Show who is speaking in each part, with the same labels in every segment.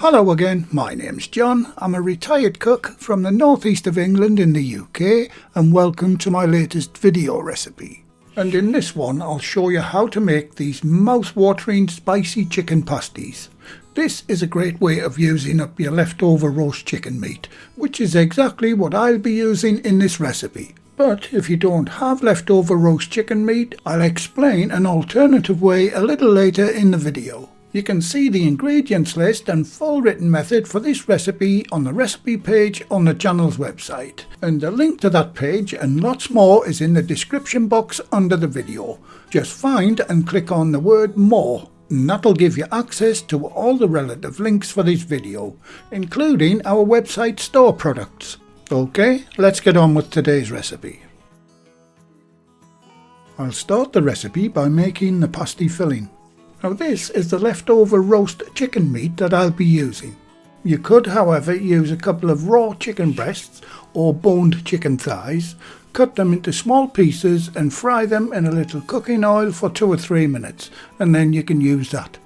Speaker 1: Hello again, my name's John. I'm a retired cook from the northeast of England in the UK, and welcome to my latest video recipe. And in this one I'll show you how to make these mouth-watering spicy chicken pasties. This is a great way of using up your leftover roast chicken meat, which is exactly what I'll be using in this recipe. But if you don't have leftover roast chicken meat, I'll explain an alternative way a little later in the video. You can see the ingredients list and full written method for this recipe on the recipe page on the channel's website. And the link to that page and lots more is in the description box under the video. Just find and click on the word more, and that'll give you access to all the relative links for this video, including our website store products. Okay, let's get on with today's recipe. I'll start the recipe by making the pasty filling. Now this is the leftover roast chicken meat that I'll be using. You could, however, use a couple of raw chicken breasts or boned chicken thighs, cut them into small pieces and fry them in a little cooking oil for 2 or 3 minutes, and then you can use that.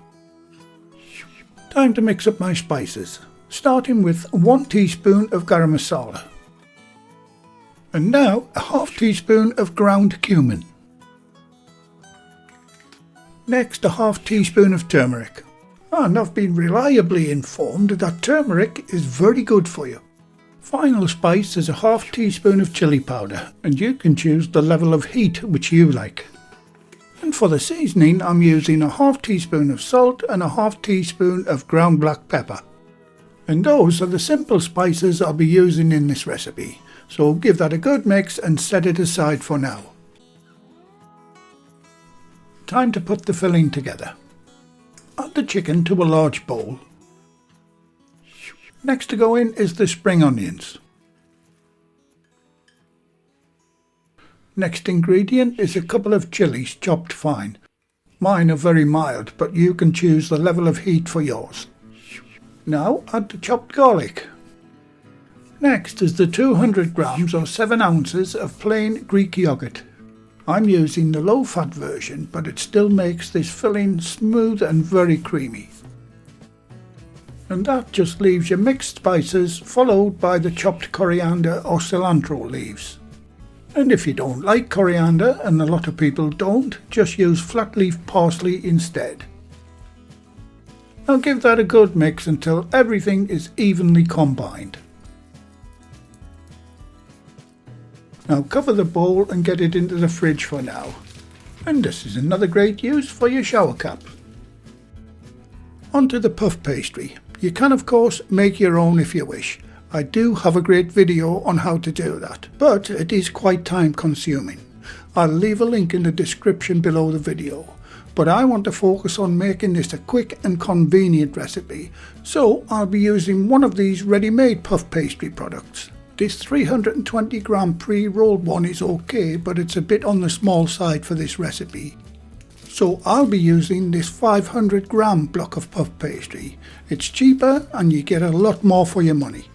Speaker 1: Time to mix up my spices, starting with 1 teaspoon of garam masala. And now a half teaspoon of ground cumin. Next, a half teaspoon of turmeric. And I've been reliably informed that turmeric is very good for you. Final spice is a half teaspoon of chili powder, and you can choose the level of heat which you like. And for the seasoning, I'm using a half teaspoon of salt and a half teaspoon of ground black pepper. And those are the simple spices I'll be using in this recipe, so give that a good mix and set it aside for now. Time to put the filling together. Add the chicken to a large bowl. Next to go in is the spring onions. Next ingredient is a couple of chilies chopped fine. Mine are very mild, but you can choose the level of heat for yours. Now add the chopped garlic. Next is the 200 grams or 7 ounces of plain Greek yogurt. I'm using the low-fat version, but it still makes this filling smooth and very creamy. And that just leaves your mixed spices, followed by the chopped coriander or cilantro leaves. And if you don't like coriander, and a lot of people don't, just use flat leaf parsley instead. Now give that a good mix until everything is evenly combined. Now cover the bowl and get it into the fridge for now. And this is another great use for your shower cap. Onto the puff pastry. You can of course make your own if you wish. I do have a great video on how to do that, but it is quite time consuming. I'll leave a link in the description below the video. But I want to focus on making this a quick and convenient recipe, so I'll be using one of these ready-made puff pastry products. This 320 gram pre-rolled one is okay, but it's a bit on the small side for this recipe. So I'll be using this 500 gram block of puff pastry. It's cheaper and you get a lot more for your money.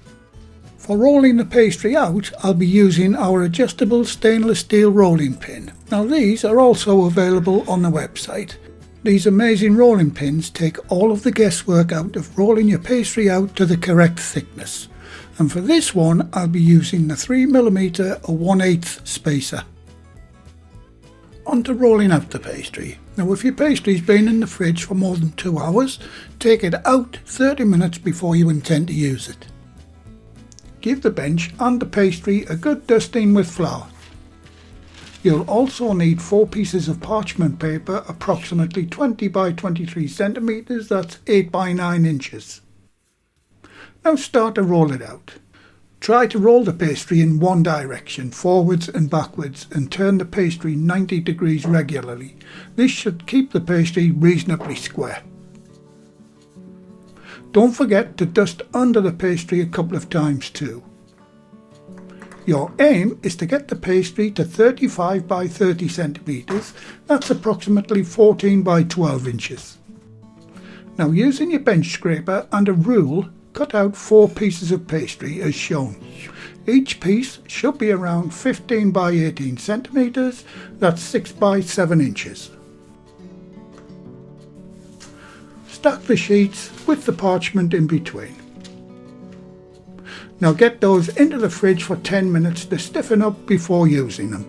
Speaker 1: For rolling the pastry out, I'll be using our adjustable stainless steel rolling pin. Now these are also available on the website. These amazing rolling pins take all of the guesswork out of rolling your pastry out to the correct thickness. And for this one I'll be using the 3mm or 1/8 spacer. On to rolling out the pastry. Now if your pastry's been in the fridge for more than 2 hours, take it out 30 minutes before you intend to use it. Give the bench and the pastry a good dusting with flour. You'll also need 4 pieces of parchment paper approximately 20 by 23 centimeters, that's 8 by 9 inches. Now start to roll it out. Try to roll the pastry in one direction, forwards and backwards, and turn the pastry 90 degrees regularly. This should keep the pastry reasonably square. Don't forget to dust under the pastry a couple of times too. Your aim is to get the pastry to 35 by 30 centimeters, that's approximately 14 by 12 inches. Now using your bench scraper and a rule, cut out 4 pieces of pastry as shown. Each piece should be around 15 by 18 centimeters, that's 6 by 7 inches. stack the sheets with the parchment in between. Now get those into the fridge for 10 minutes to stiffen up before using them.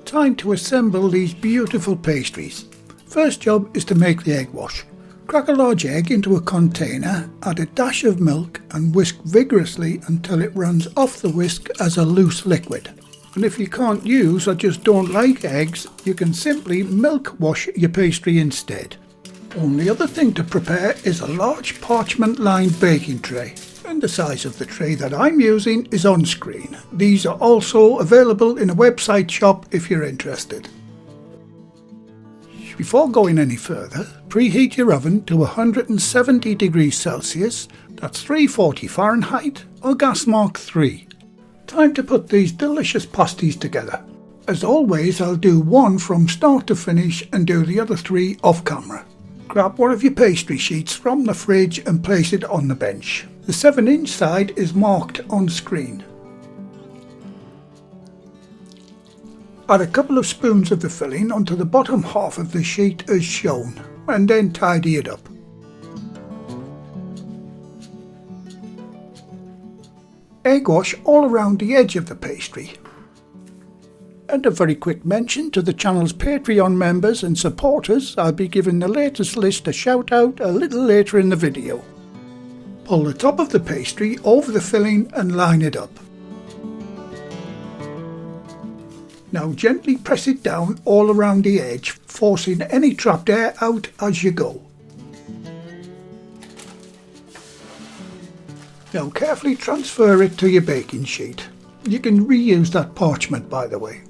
Speaker 1: Time to assemble these beautiful pastries. First job is to make the egg wash. Crack a large egg into a container, add a dash of milk and whisk vigorously until it runs off the whisk as a loose liquid. And if you can't use or just don't like eggs, you can simply milk wash your pastry instead. Only other thing to prepare is a large parchment lined baking tray. And the size of the tray that I'm using is on screen. These are also available in a website shop if you're interested. Before going any further, preheat your oven to 170 degrees Celsius, that's 340 Fahrenheit, or gas mark 3. Time to put these delicious pasties together. As always, I'll do one from start to finish and do the other 3 off camera. Grab one of your pastry sheets from the fridge and place it on the bench. The 7-inch side is marked on screen. Add a couple of spoons of the filling onto the bottom half of the sheet as shown, and then tidy it up. Egg wash all around the edge of the pastry. And a very quick mention to the channel's Patreon members and supporters. I'll be giving the latest list a shout out a little later in the video. Pull the top of the pastry over the filling and line it up. Now gently press it down all around the edge, forcing any trapped air out as you go. Now carefully transfer it to your baking sheet. You can reuse that parchment, by the way.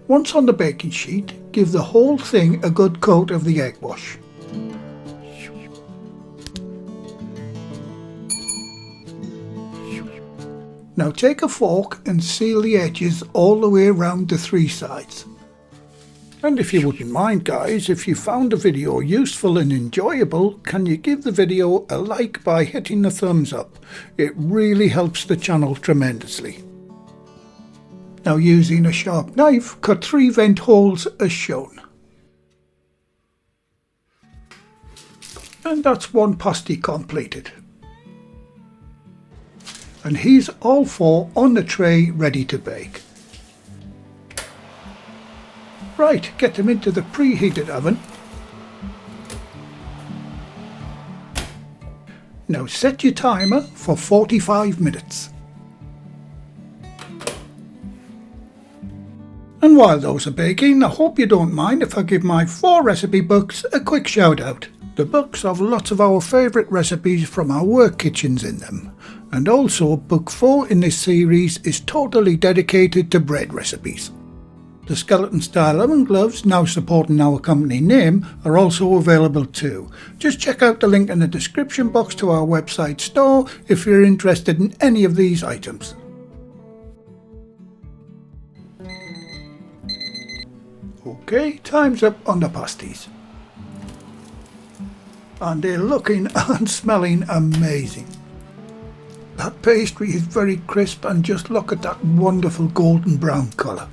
Speaker 1: Once on the baking sheet, give the whole thing a good coat of the egg wash. Now take a fork and seal the edges all the way around the 3 sides. And if you wouldn't mind guys, if you found the video useful and enjoyable, can you give the video a like by hitting the thumbs up? It really helps the channel tremendously. Now using a sharp knife, cut 3 vent holes as shown. And that's one pasty completed. And here's all 4 on the tray ready to bake. Right, get them into the preheated oven. Now set your timer for 45 minutes. And while those are baking, I hope you don't mind if I give my 4 recipe books a quick shout out. The books have lots of our favourite recipes from our work kitchens in them. And also book 4 in this series is totally dedicated to bread recipes. The skeleton style oven gloves, now supporting our company name, are also available too. Just check out the link in the description box to our website store if you're interested in any of these items. Okay, time's up on the pasties. And they're looking and smelling amazing. That pastry is very crisp and just look at that wonderful golden brown colour.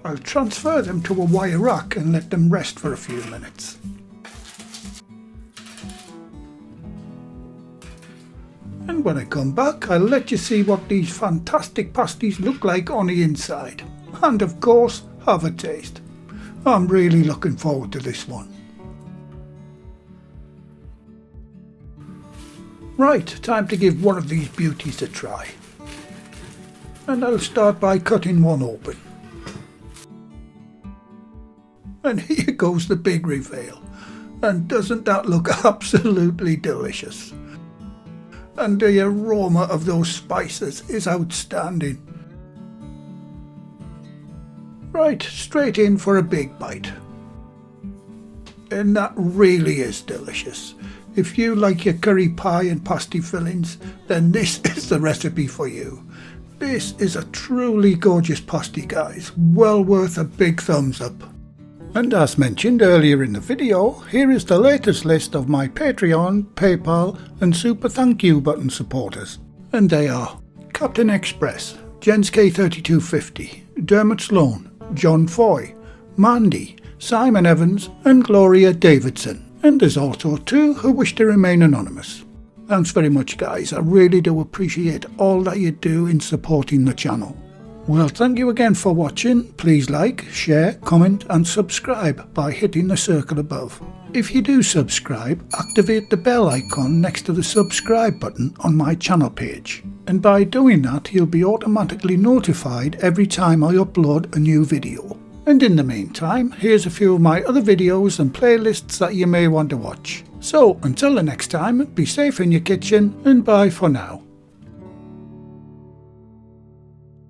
Speaker 1: I'll transfer them to a wire rack and let them rest for a few minutes. And when I come back, I'll let you see what these fantastic pasties look like on the inside. And of course, have a taste. I'm really looking forward to this one. Right, time to give one of these beauties a try. And I'll start by cutting one open. And here goes the big reveal. And doesn't that look absolutely delicious? And the aroma of those spices is outstanding. Right, straight in for a big bite. And that really is delicious. If you like your curry pie and pasty fillings, then this is the recipe for you. This is a truly gorgeous pasty, guys. Well worth a big thumbs up. And as mentioned earlier in the video, here is the latest list of my Patreon, PayPal and Super Thank You button supporters. And they are Captain Express, Jens K3250, Dermot Sloan, John Foy, Mandy, Simon Evans and Gloria Davidson. And there's also 2 who wish to remain anonymous. Thanks very much guys, I really do appreciate all that you do in supporting the channel. Well, thank you again for watching. Please like, share, comment and subscribe by hitting the circle above. If you do subscribe, activate the bell icon next to the subscribe button on my channel page. And by doing that, you'll be automatically notified every time I upload a new video. And in the meantime, here's a few of my other videos and playlists that you may want to watch. So, until the next time, be safe in your kitchen and bye for now.